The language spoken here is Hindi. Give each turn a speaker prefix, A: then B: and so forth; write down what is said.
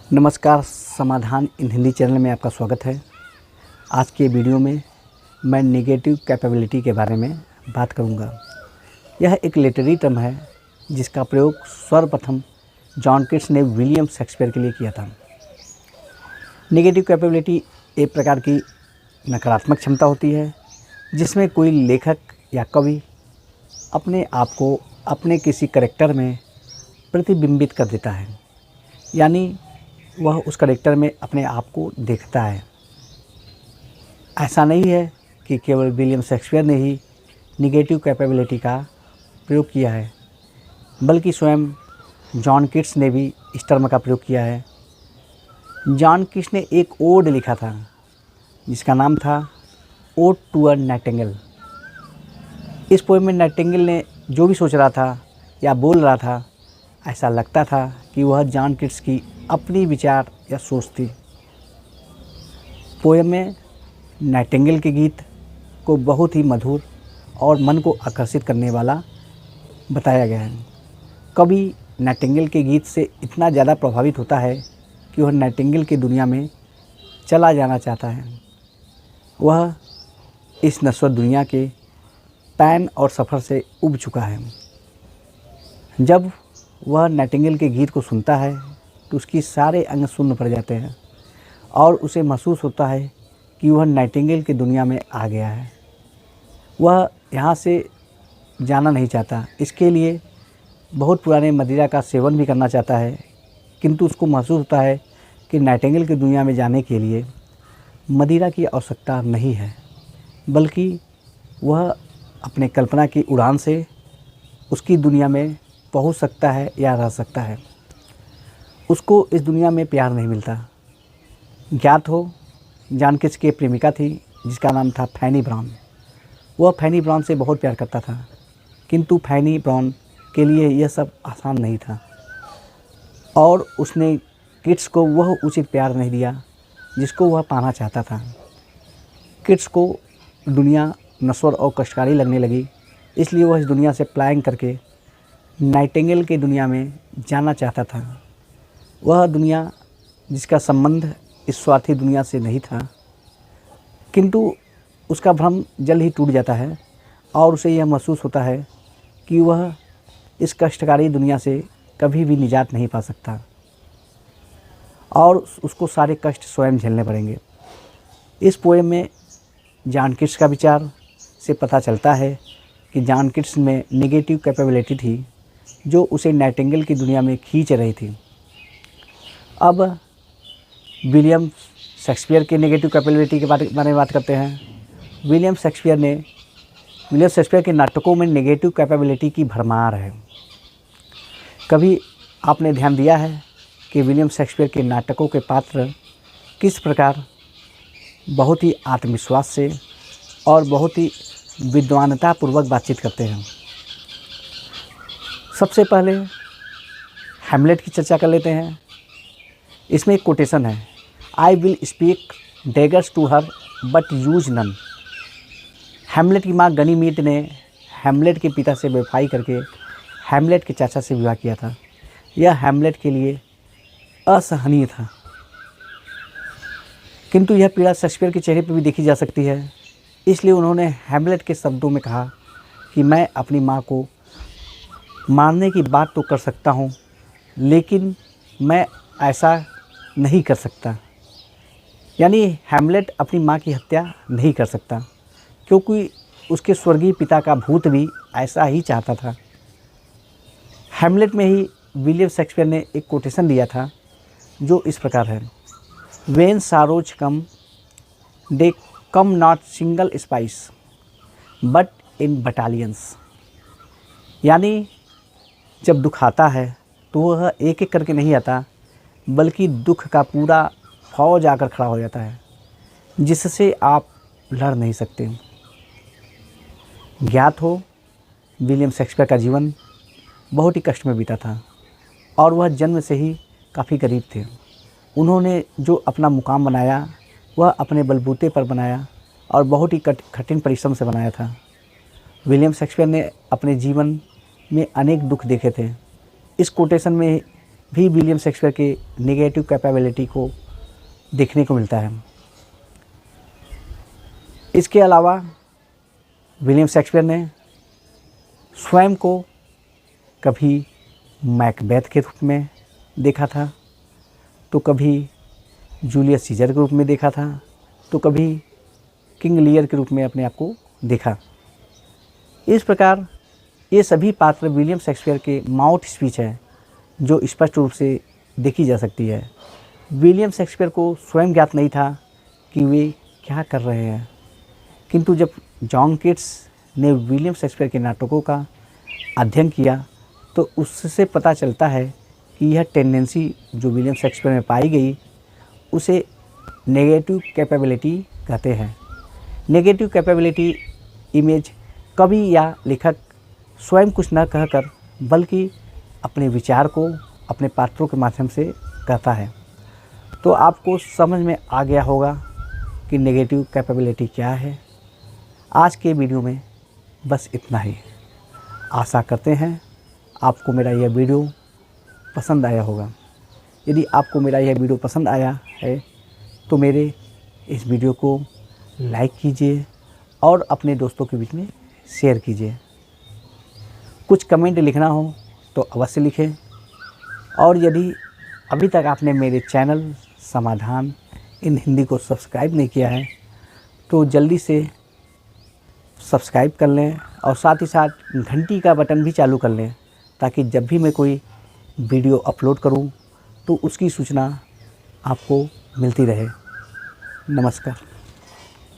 A: नमस्कार, समाधान इन हिंदी चैनल में आपका स्वागत है। आज के वीडियो में मैं नेगेटिव कैपेबिलिटी के बारे में बात करूंगा। यह एक लिटरेरी टर्म है जिसका प्रयोग सर्वप्रथम जॉन कीट्स ने विलियम शेक्सपियर के लिए किया था। नेगेटिव कैपेबिलिटी एक प्रकार की नकारात्मक क्षमता होती है जिसमें कोई लेखक या कवि अपने आप को अपने किसी कैरेक्टर में प्रतिबिंबित कर देता है, यानी वह उस कैरेक्टर में अपने आप को देखता है। ऐसा नहीं है कि केवल विलियम शेक्सपियर ने ही निगेटिव कैपेबिलिटी का प्रयोग किया है, बल्कि स्वयं जॉन कीट्स ने भी इस टर्म का प्रयोग किया है। जॉन कीट्स ने एक ओड लिखा था जिसका नाम था ओड टू अ नाइटिंगेल। इस पोएम में नाइटिंगेल ने जो भी सोच रहा था या बोल रहा था, ऐसा लगता था कि वह जॉन कीट्स की अपनी विचार या सोच थी। पोएम में नाइटिंगेल के गीत को बहुत ही मधुर और मन को आकर्षित करने वाला बताया गया है। कवि नाइटिंगेल के गीत से इतना ज़्यादा प्रभावित होता है कि वह नाइटिंगेल की दुनिया में चला जाना चाहता है। वह इस नश्वर दुनिया के पैन और सफ़र से उब चुका है। जब वह नाइटिंगेल के गीत को सुनता है तो उसकी सारे अंग सुन्न पड़ जाते हैं और उसे महसूस होता है कि वह नाइटिंगेल की दुनिया में आ गया है। वह यहाँ से जाना नहीं चाहता, इसके लिए बहुत पुराने मदिरा का सेवन भी करना चाहता है, किंतु उसको महसूस होता है कि नाइटिंगेल की दुनिया में जाने के लिए मदिरा की आवश्यकता नहीं है, बल्कि वह अपने कल्पना की उड़ान से उसकी दुनिया में पहुंच सकता है या रह सकता है। उसको इस दुनिया में प्यार नहीं मिलता। ज्ञात हो, जॉन कीट्स की प्रेमिका थी जिसका नाम था फैनी ब्राउन। वह फैनी ब्राउन से बहुत प्यार करता था, किंतु फैनी ब्राउन के लिए यह सब आसान नहीं था और उसने कीट्स को वह उचित प्यार नहीं दिया जिसको वह पाना चाहता था। कीट्स को दुनिया नश्वर और कष्टकारी लगने लगी, इसलिए वह इस दुनिया से पलायन करके नाइटिंगेल की दुनिया में जाना चाहता था। वह दुनिया जिसका संबंध इस स्वार्थी दुनिया से नहीं था, किंतु उसका भ्रम जल्द ही टूट जाता है और उसे यह महसूस होता है कि वह इस कष्टकारी दुनिया से कभी भी निजात नहीं पा सकता और उसको सारे कष्ट स्वयं झेलने पड़ेंगे। इस पोएम में जॉन कीट्स का विचार से पता चलता है कि जॉन कीट्स में नेगेटिव कैपेबिलिटी थी जो उसे नाइटिंगेल की दुनिया में खींच रही थी। अब विलियम शेक्सपियर के नेगेटिव कैपेबिलिटी के बारे में बात करते हैं। विलियम शेक्सपियर के नाटकों में नेगेटिव कैपेबिलिटी की भरमार है। कभी आपने ध्यान दिया है कि विलियम शेक्सपियर के नाटकों के पात्र किस प्रकार बहुत ही आत्मविश्वास से और बहुत ही विद्वानतापूर्वक बातचीत करते हैं। सबसे पहले हैमलेट की चर्चा कर लेते हैं। इसमें एक कोटेशन है, I will speak daggers to her but use none. Hamlet की माँ गनीमीड ने हैमलेट के पिता से बेवफाई करके हैमलेट के चाचा से विवाह किया था। यह हैमलेट के लिए असहनीय था, किंतु यह पीड़ा शेक्सपियर के चेहरे पर भी देखी जा सकती है। इसलिए उन्होंने हैमलेट के शब्दों में कहा कि मैं अपनी माँ को मारने की बात तो कर सकता हूँ, लेकिन मैं ऐसा नहीं कर सकता। यानी हैमलेट अपनी माँ की हत्या नहीं कर सकता, क्योंकि उसके स्वर्गीय पिता का भूत भी ऐसा ही चाहता था। हैमलेट में ही विलियम शेक्सपियर ने एक कोटेशन दिया था जो इस प्रकार है, when sorrows come they come not single spice but in battalions. यानी जब दुख आता है तो वह एक एक करके नहीं आता, बल्कि दुख का पूरा फौज आकर खड़ा हो जाता है जिससे आप लड़ नहीं सकते। ज्ञात हो, विलियम शेक्सपियर का जीवन बहुत ही कष्ट में बीता था और वह जन्म से ही काफ़ी गरीब थे। उन्होंने जो अपना मुकाम बनाया वह अपने बलबूते पर बनाया और बहुत ही कठिन परिश्रम से बनाया था। विलियम शेक्सपियर ने अपने जीवन में अनेक दुख देखे थे। इस कोटेशन में भी विलियम शेक्सपियर के नेगेटिव कैपेबिलिटी को देखने को मिलता है। इसके अलावा विलियम शेक्सपियर ने स्वयं को कभी मैकबेथ के रूप में देखा था, तो कभी जूलियस सीजर के रूप में देखा था, तो कभी किंग लियर के रूप में अपने आप को देखा। इस प्रकार ये सभी पात्र विलियम शेक्सपियर के माउथ स्पीच है जो स्पष्ट रूप से देखी जा सकती है। विलियम शेक्सपियर को स्वयं ज्ञात नहीं था कि वे क्या कर रहे हैं, किंतु जब जॉन कीट्स ने विलियम शेक्सपियर के नाटकों का अध्ययन किया तो उससे पता चलता है कि यह टेंडेंसी जो विलियम शेक्सपियर में पाई गई उसे नेगेटिव कैपेबिलिटी कहते हैं। नेगेटिव कैपेबिलिटी इमेज कवि या लेखक स्वयं कुछ न कहकर बल्कि अपने विचार को अपने पात्रों के माध्यम से कहता है। तो आपको समझ में आ गया होगा कि नेगेटिव कैपेबिलिटी क्या है। आज के वीडियो में बस इतना ही। आशा करते हैं आपको मेरा यह वीडियो पसंद आया होगा। यदि आपको मेरा यह वीडियो पसंद आया है तो मेरे इस वीडियो को लाइक कीजिए और अपने दोस्तों के बीच में शेयर कीजिए। कुछ कमेंट लिखना हो तो अवश्य लिखें, और यदि अभी तक आपने मेरे चैनल समाधान इन हिंदी को सब्सक्राइब नहीं किया है तो जल्दी से सब्सक्राइब कर लें और साथ ही साथ घंटी का बटन भी चालू कर लें, ताकि जब भी मैं कोई वीडियो अपलोड करूं तो उसकी सूचना आपको मिलती रहे। नमस्कार।